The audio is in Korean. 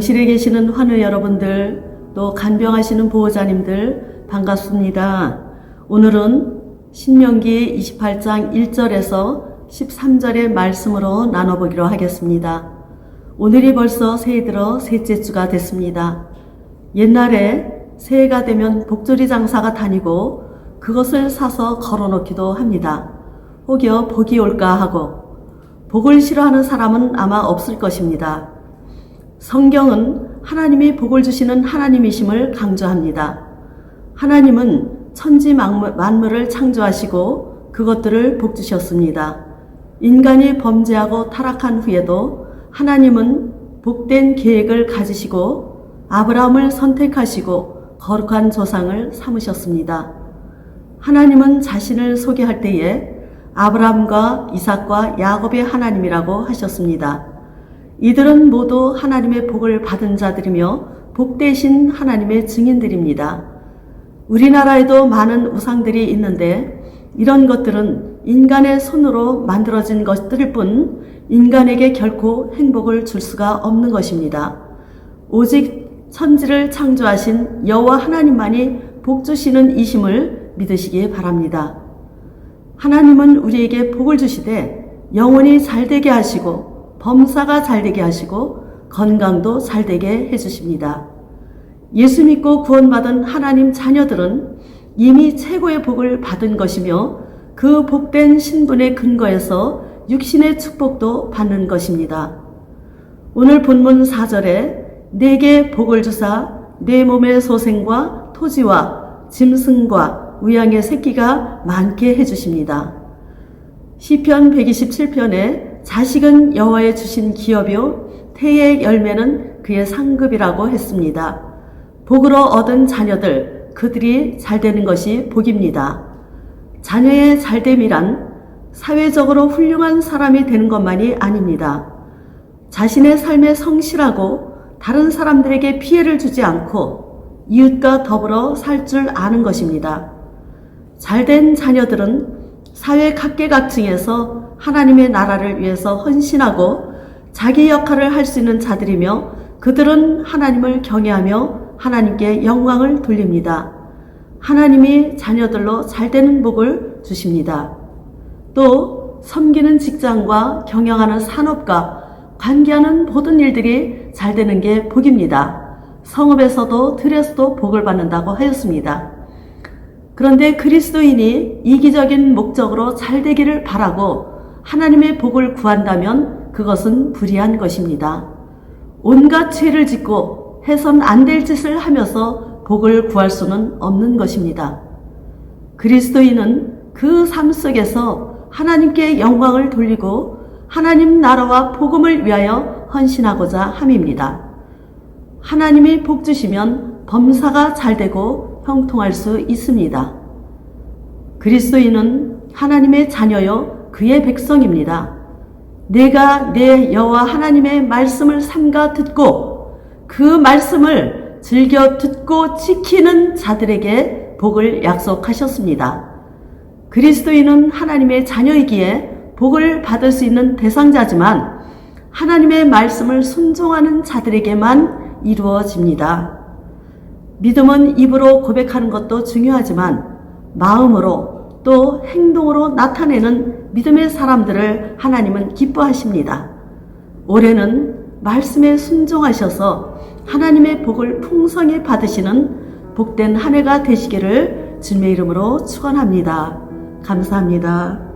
병실에 계시는 환우 여러분들, 또 간병하시는 보호자님들 반갑습니다. 오늘은 신명기 28장 1절에서 13절의 말씀으로 나눠보기로 하겠습니다. 오늘이 벌써 새해 들어 셋째 주가 됐습니다. 옛날에 새해가 되면 복조리 장사가 다니고 그것을 사서 걸어놓기도 합니다. 혹여 복이 올까 하고, 복을 싫어하는 사람은 아마 없을 것입니다. 성경은 하나님이 복을 주시는 하나님이심을 강조합니다. 하나님은 천지 만물을 창조하시고 그것들을 복 주셨습니다. 인간이 범죄하고 타락한 후에도 하나님은 복된 계획을 가지시고 아브라함을 선택하시고 거룩한 조상을 삼으셨습니다. 하나님은 자신을 소개할 때에 아브라함과 이삭과 야곱의 하나님이라고 하셨습니다. 이들은 모두 하나님의 복을 받은 자들이며 복되신 하나님의 증인들입니다. 우리나라에도 많은 우상들이 있는데 이런 것들은 인간의 손으로 만들어진 것들일 뿐 인간에게 결코 행복을 줄 수가 없는 것입니다. 오직 천지를 창조하신 여호와 하나님만이 복 주시는 이심을 믿으시기 바랍니다. 하나님은 우리에게 복을 주시되 영혼이 잘되게 하시고 범사가 잘되게 하시고 건강도 잘되게 해주십니다. 예수 믿고 구원받은 하나님 자녀들은 이미 최고의 복을 받은 것이며 그 복된 신분의 근거에서 육신의 축복도 받는 것입니다. 오늘 본문 4절에 내게 복을 주사 내 몸의 소생과 토지와 짐승과 우양의 새끼가 많게 해주십니다. 시편 127편에 자식은 여호와의 주신 기업이요 태의 열매는 그의 상급이라고 했습니다. 복으로 얻은 자녀들, 그들이 잘되는 것이 복입니다. 자녀의 잘됨이란 사회적으로 훌륭한 사람이 되는 것만이 아닙니다. 자신의 삶에 성실하고 다른 사람들에게 피해를 주지 않고 이웃과 더불어 살 줄 아는 것입니다. 잘된 자녀들은 사회 각계각층에서 하나님의 나라를 위해서 헌신하고 자기 역할을 할 수 있는 자들이며 그들은 하나님을 경외하며 하나님께 영광을 돌립니다. 하나님이 자녀들로 잘되는 복을 주십니다. 또 섬기는 직장과 경영하는 산업과 관계하는 모든 일들이 잘되는 게 복입니다. 성읍에서도 들에서도 복을 받는다고 하였습니다. 그런데 그리스도인이 이기적인 목적으로 잘되기를 바라고 하나님의 복을 구한다면 그것은 불의한 것입니다. 온갖 죄를 짓고 해선 안 될 짓을 하면서 복을 구할 수는 없는 것입니다. 그리스도인은 그 삶 속에서 하나님께 영광을 돌리고 하나님 나라와 복음을 위하여 헌신하고자 함입니다. 하나님이 복 주시면 범사가 잘되고 형통할 수 있습니다. 그리스도인은 하나님의 자녀요 그의 백성입니다. 내가 내 여호와 하나님의 말씀을 삼가 듣고 그 말씀을 즐겨 듣고 지키는 자들에게 복을 약속하셨습니다. 그리스도인은 하나님의 자녀이기에 복을 받을 수 있는 대상자지만 하나님의 말씀을 순종하는 자들에게만 이루어집니다. 믿음은 입으로 고백하는 것도 중요하지만 마음으로 또 행동으로 나타내는 믿음의 사람들을 하나님은 기뻐하십니다. 올해는 말씀에 순종하셔서 하나님의 복을 풍성히 받으시는 복된 한 해가 되시기를 주님의 이름으로 축원합니다. 감사합니다.